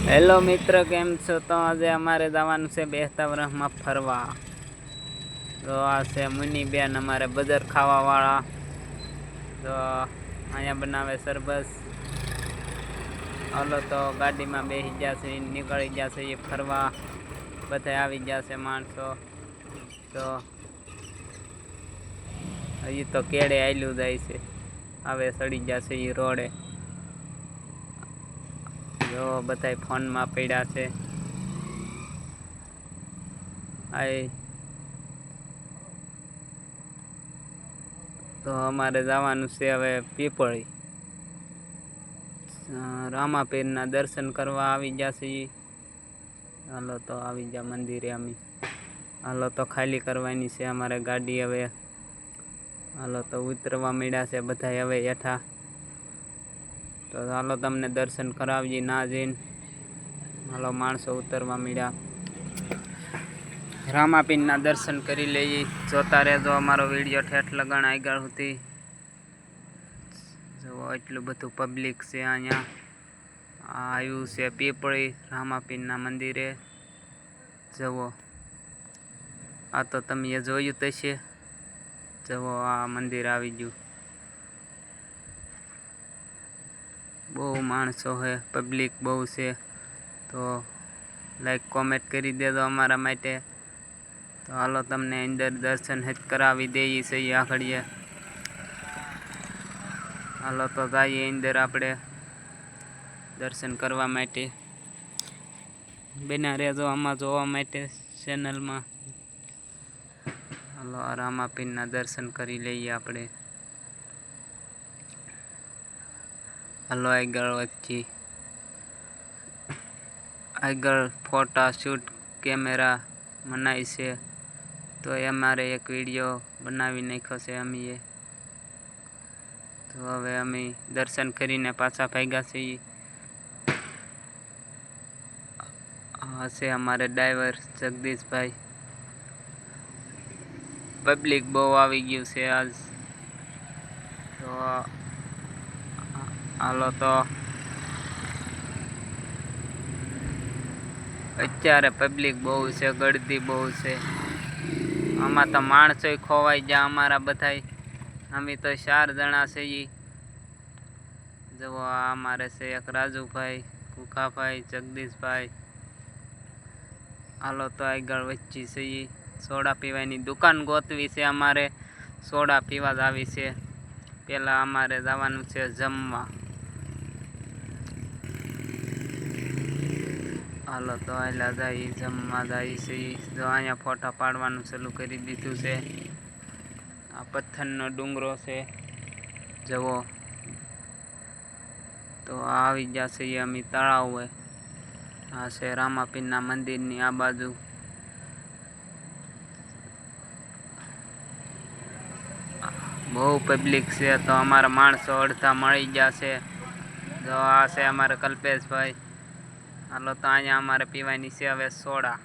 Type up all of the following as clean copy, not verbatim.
Hello મિત્ર, કેમ છો? તો આજે અમારે જવાનું છે બેસતા વર્ષમાં ફરવા. તો આ છે મુનિબેન, અમારે બજાર ખાવાવાળા. તો અહીંયા બનાવે સરબસ. હાલો તો ગાડીમાં બેસી ગયા છે, નીકળી ગયા છે એ ફરવા. બધા આવી ગયા છે માણસો. તો હજી તો કેળે આયલું જાય છે, હવે સડી ગયા છે એ રોડે. જો બધા ફોનમાં પડ્યા છે. તો અમારે જવાનું છે હવે પીપળી. રામાપીરના દર્શન કરવા આવી ગયા છે. હાલો તો આવી ગયા મંદિરે અમે. હાલો તો ખાલી કરવાની છે અમારે ગાડી હવે. હાલો તો ઉતરવા મળ્યા છે બધા હવે હેઠા. તો હાલો તમને દર્શન કરાવીએ ના જઈને. હાલો માણસો ઉતરવા મળ્યા. રામાપીરના દર્શન કરી લઈએ. જોતા રહેજો અમારો વિડીયો ઠેઠ લગણ આગળ સુધી. જો એટલું બધું પબ્લિક છે અહીંયા. આવ્યું છે પીપળી રામાપીરના મંદિરે. જુઓ, આ તો તમે જોયું તો છે. જુઓ, આ મંદિર આવી ગયું. બહુ માણસો છે, પબ્લિક બહુ છે. તો લાઈક કોમેન્ટ કરી દેજો અમારા માટે. તો હાલો તમને અંદર દર્શન જ કરાવી દઈએ છીએ આખડીએ. હાલો તો જઈએ અંદર આપણે દર્શન કરવા માટે. બના રહેજો આમાં જોવા માટે ચેનલમાં. હાલો રામાપીરના દર્શન કરી લઈએ આપણે. હાલો આગળ વચ્ચે આગળ ફોટા શૂટ કેમેરા મનાય છે. તો અમારે એક વિડીયો બનાવી નાખ્યો છે અમે. તો હવે અમે દર્શન કરીને પાછા ભાગ્યા છીએ. આ છે અમારે ડ્રાઈવર જગદીશભાઈ. પબ્લિક બહુ આવી ગયું છે આજ. તો હાલો તો અત્યારે પબ્લિક બહુ છે, ગળદી બહુ છે. આમાં તો માણસો ખોવાઈ ગયા અમારા બધાય. અમે તો 4 જણા છીએ. જુઓ, આ અમારે છે એક રાજુભાઈ, કુકાભાઈ, જગદીશભાઈ. હાલો તો આગળ વચ્ચે છીએ. સોડા પીવાની દુકાન ગોતવી છે અમારે. સોડા પીવા જ આવી છે. પહેલાં અમારે જવાનું છે જમવા. હાલો તો આયલા જાય જમવા જાય છે. જો અહીંયા ફોટા પાડવાનું ચાલુ કરી દીધું છે. આ પથ્થરનો ડુંગરો છે, જુઓ. તો આવી ગયા છે અમે તળાવ હોય. આ છે રામાપીરના મંદિરની આ બાજુ. બહુ પબ્લિક છે. તો અમારા માણસો અડધા મળી ગયા છે. જો આ છે અમારે કલ્પેશભાઈ. હાલો તો અહીંયા અમારે પીવાની છે હવે સોડા.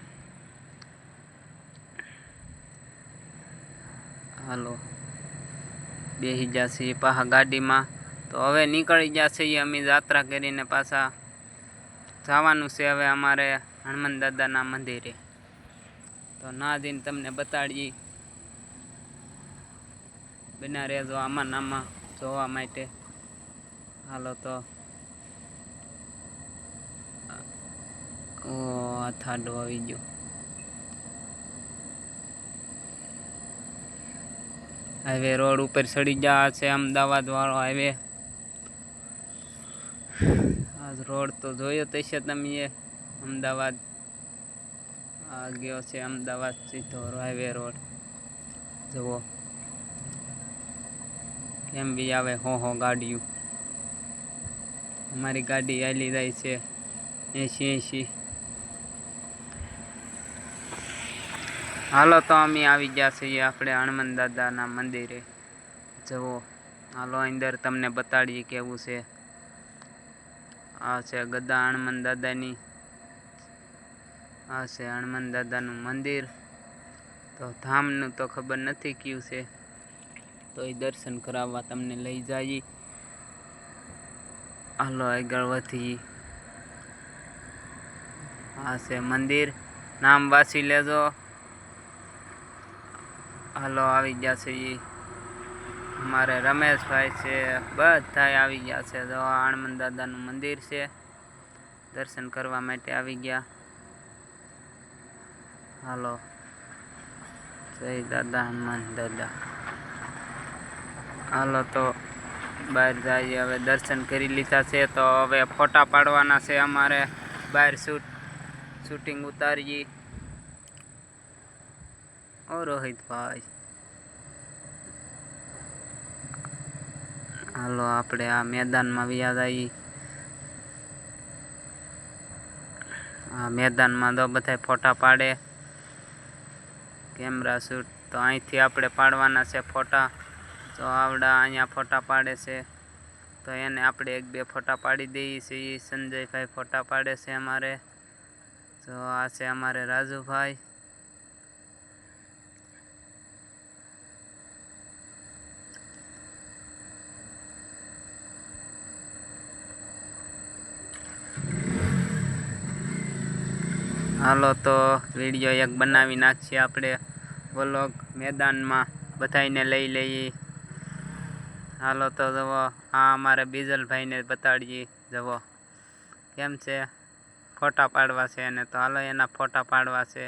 હાલો બેસી ગયા છીએ પાછા ગાડીમાં. તો હવે નીકળી ગયા છીએ અમે યાત્રા કરીને પાછા. જવાનું છે હવે અમારે હનુમાન દાદાના મંદિરે. તો ના જઈને તમને બતાડીએ. બના રહેજો આમાં નામાં જોવા માટે. હાલો તો આ થાડો આવી ગયો. હાઈવે રોડ ઉપર ચડી ગયા છે, અમદાવાદ વાળો હાઈવે. આજ રોડ તો જોયો તો છે તમે. અમદાવાદ આ ગયો છે, અમદાવાદ સીધો હાઈવે રોડ. જુઓ કેમ બી આવે હો ગાડીઓ. અમારી ગાડી હાલી જાય છે 80. હાલો તો અમે આવી ગયા છીએ આપણે હનુમાન દાદાના મંદિરે. જુઓ, હાલો અંદર તમને બતાડીએ કેવું છે. આ છે ગદા હનુમાન દાદાની. આ છે હનુમાન દાદાનું મંદિર. તો ધામનું તો ખબર નથી કયું છે. તો એ દર્શન કરાવવા તમને લઈ જઈએ. હાલો આગળ વધી. આ છે મંદિર, નામ વાંચી લેજો. હાલો આવી ગયા છે ઈ અમારે રમેશભાઈ છે, બધા આવી ગયા છે. જો હનુમાન દાદાનું મંદિર છે, દર્શન કરવા માટે આવી ગયા. હાલો જય દાદા હનુમાન દાદા. હાલો તો બહાર જઈએ, હવે દર્શન કરી લીધા છે તો હવે ફોટા પાડવાના છે અમારે. બહાર શૂટિંગ ઉતારીએ. ઓ રોહિતભાઈ, હાલો આપણે આ મેદાનમાં વ્યા જઈએ. આ મેદાનમાં તો બધા ફોટા પાડે, કેમેરા શૂટ. તો અહીંથી આપણે પાડવાના છે ફોટા. તો આવડા અહીંયા ફોટા પાડે છે, તો એને આપણે 1-2 ફોટા પાડી દઈએ છીએ. સંજયભાઈ ફોટા પાડે છે અમારે. તો આ છે અમારે રાજુભાઈ. હાલો તો વિડીયો એક બનાવી નાખીએ આપણે વ્લોગ. મેદાનમાં બધાઈને લઈ લઈએ. હાલો તો જુઓ, આ અમારે બીજલભાઈને બતાડીએ. જુઓ કેમ છે, ફોટા પાડવા છે એને. તો હાલો એના ફોટા પાડવા છે.